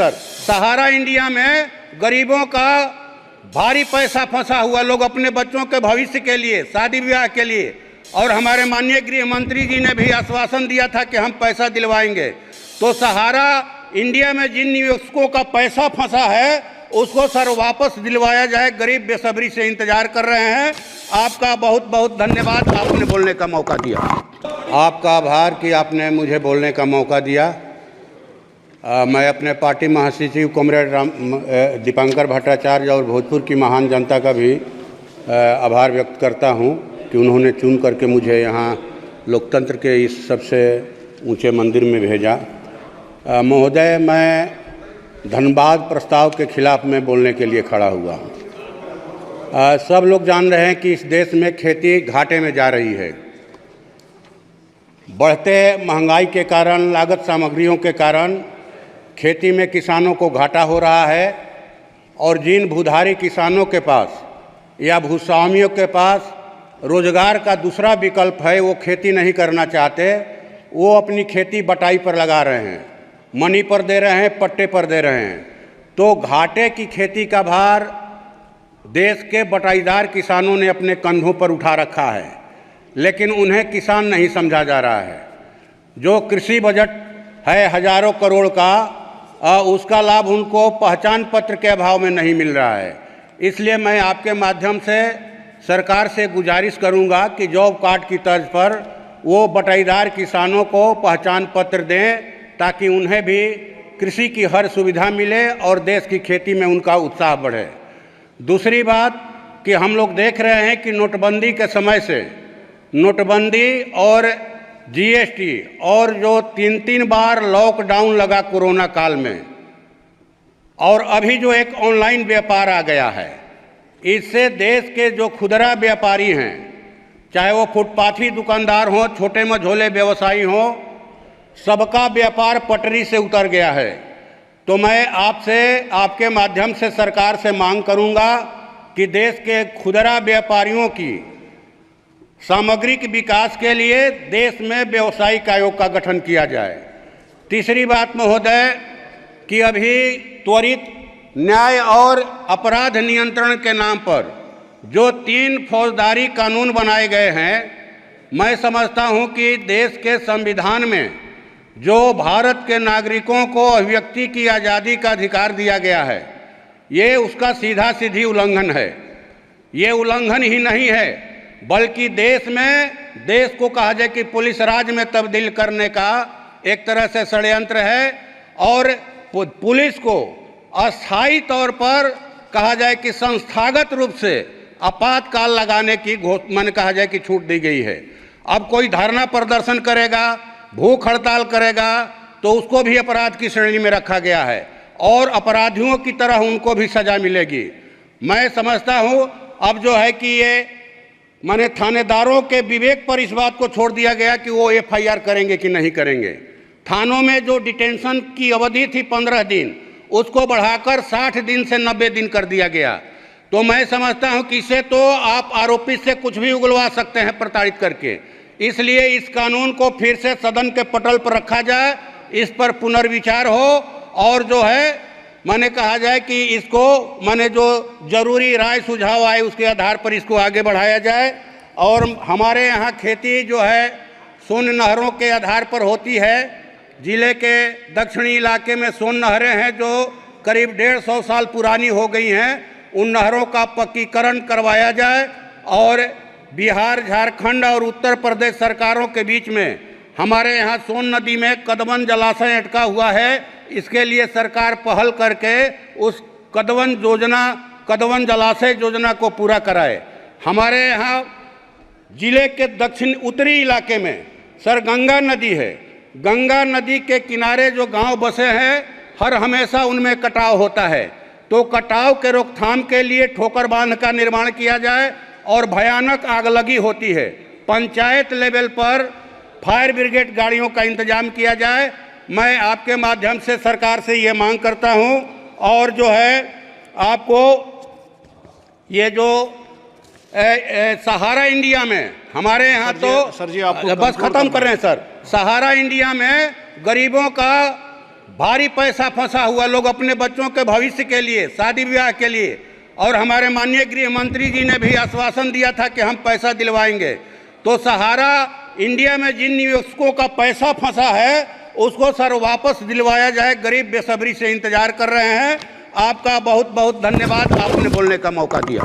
Sir, सहारा India में गरीबों का भारी पैसा फंसा हुआ, लोग अपने बच्चों के भविष्य के लिए, शादी ब्याह के लिए, और हमारे माननीय गृह मंत्री जी ने भी आश्वासन दिया था कि हम पैसा दिलवाएंगे। तो सहारा इंडिया में जिन निवेशकों का पैसा फंसा है उसको सर वापस दिलवाया जाए। गरीब बेसब्री से इंतजार कर रहे हैं। आपका बहुत बहुत धन्यवाद, आपने बोलने का मौका दिया। आपका आभार कि आपने मुझे बोलने का मौका दिया। मैं अपने पार्टी महासचिव कॉमरेड दीपांकर भट्टाचार्य और भोजपुर की महान जनता का भी आभार व्यक्त करता हूं कि उन्होंने चुन करके मुझे यहाँ लोकतंत्र के इस सबसे ऊंचे मंदिर में भेजा। महोदय, मैं धनबाद प्रस्ताव के खिलाफ में बोलने के लिए खड़ा हुआ हूँ। सब लोग जान रहे हैं कि इस देश में खेती घाटे में जा रही है। बढ़ते महंगाई के कारण, लागत सामग्रियों के कारण खेती में किसानों को घाटा हो रहा है और जिन भूधारी किसानों के पास या भूस्वामियों के पास रोजगार का दूसरा विकल्प है, वो खेती नहीं करना चाहते, वो अपनी खेती बटाई पर लगा रहे हैं, मनी पर दे रहे हैं, पट्टे पर दे रहे हैं। तो घाटे की खेती का भार देश के बटाईदार किसानों ने अपने कंधों पर उठा रखा है, लेकिन उन्हें किसान नहीं समझा जा रहा है। जो कृषि बजट है हजारों करोड़ का, उसका लाभ उनको पहचान पत्र के अभाव में नहीं मिल रहा है। इसलिए मैं आपके माध्यम से सरकार से गुजारिश करूंगा कि जॉब कार्ड की तर्ज पर वो बटाईदार किसानों को पहचान पत्र दें, ताकि उन्हें भी कृषि की हर सुविधा मिले और देश की खेती में उनका उत्साह बढ़े। दूसरी बात कि हम लोग देख रहे हैं कि नोटबंदी के समय से, नोटबंदी और जीएसटी और जो 3-3 बार लॉकडाउन लगा कोरोना काल में, और अभी जो एक ऑनलाइन व्यापार आ गया है, इससे देश के जो खुदरा व्यापारी हैं, चाहे वो फुटपाथी दुकानदार हों, छोटे मझोले व्यवसायी हों, सबका व्यापार पटरी से उतर गया है। तो मैं आपसे, आपके माध्यम से सरकार से मांग करूंगा कि देश के खुदरा व्यापारियों की सामग्रिक विकास के लिए देश में व्यावसायिक आयोग का गठन किया जाए। तीसरी बात महोदय कि अभी त्वरित न्याय और अपराध नियंत्रण के नाम पर जो 3 फौजदारी कानून बनाए गए हैं, मैं समझता हूं कि देश के संविधान में जो भारत के नागरिकों को अभिव्यक्ति की आज़ादी का अधिकार दिया गया है, ये उसका सीधा सीधी उल्लंघन है। ये उल्लंघन ही नहीं है, बल्कि देश में, देश को कहा जाए कि पुलिस राज में तब्दील करने का एक तरह से षड्यंत्र है, और पुलिस को अस्थायी तौर पर कहा जाए कि संस्थागत रूप से आपातकाल लगाने की मन कहा जाए कि छूट दी गई है। अब कोई धरना प्रदर्शन करेगा, भूख हड़ताल करेगा, तो उसको भी अपराध की श्रेणी में रखा गया है और अपराधियों की तरह उनको भी सजा मिलेगी। मैं समझता हूं अब जो है कि ये माने थानेदारों के विवेक पर इस बात को छोड़ दिया गया कि वो एफआईआर करेंगे कि नहीं करेंगे। थानों में जो डिटेंशन की अवधि थी 15 दिन, उसको बढ़ाकर 60 दिन से 90 दिन कर दिया गया। तो मैं समझता हूं कि इसे तो आप आरोपी से कुछ भी उगलवा सकते हैं प्रताड़ित करके। इसलिए इस कानून को फिर से सदन के पटल पर रखा जाए, इस पर पुनर्विचार हो, और जो है माने कहा जाए कि इसको माने जो जरूरी राय सुझाव आए उसके आधार पर इसको आगे बढ़ाया जाए। और हमारे यहाँ खेती जो है सोन नहरों के आधार पर होती है। जिले के दक्षिणी इलाके में सोन नहरें हैं जो करीब 150 साल पुरानी हो गई हैं। उन नहरों का पक्कीकरण करवाया जाए और बिहार, झारखंड और उत्तर प्रदेश सरकारों के बीच में हमारे यहाँ सोन नदी में कदवन जलाशय अटका हुआ है। इसके लिए सरकार पहल करके उस कदवन जलाशय योजना को पूरा कराए। हमारे यहाँ जिले के दक्षिण उत्तरी इलाके में सर गंगा नदी है। गंगा नदी के किनारे जो गांव बसे हैं, हर हमेशा उनमें कटाव होता है। तो कटाव के रोकथाम के लिए ठोकर बांध का निर्माण किया जाए और भयानक आगलगी होती है। पंचायत लेवल पर फायर ब्रिगेड गाड़ियों का इंतजाम किया जाए। मैं आपके माध्यम से सरकार से ये मांग करता हूं। और जो है आपको ये जो सहारा इंडिया में हमारे यहाँ तो सर जी आप बस खत्म कर रहे हैं सर। सहारा इंडिया में गरीबों का भारी पैसा फंसा हुआ लोग अपने बच्चों के भविष्य के लिए, शादी विवाह के लिए, और हमारे माननीय गृह मंत्री जी ने भी आश्वासन दिया था कि हम पैसा दिलवाएंगे। तो सहारा इंडिया में जिन निवेशकों का पैसा फंसा है उसको सर वापस दिलवाया जाए। गरीब बेसब्री से इंतजार कर रहे हैं। आपका बहुत बहुत धन्यवाद, आपने बोलने का मौका दिया।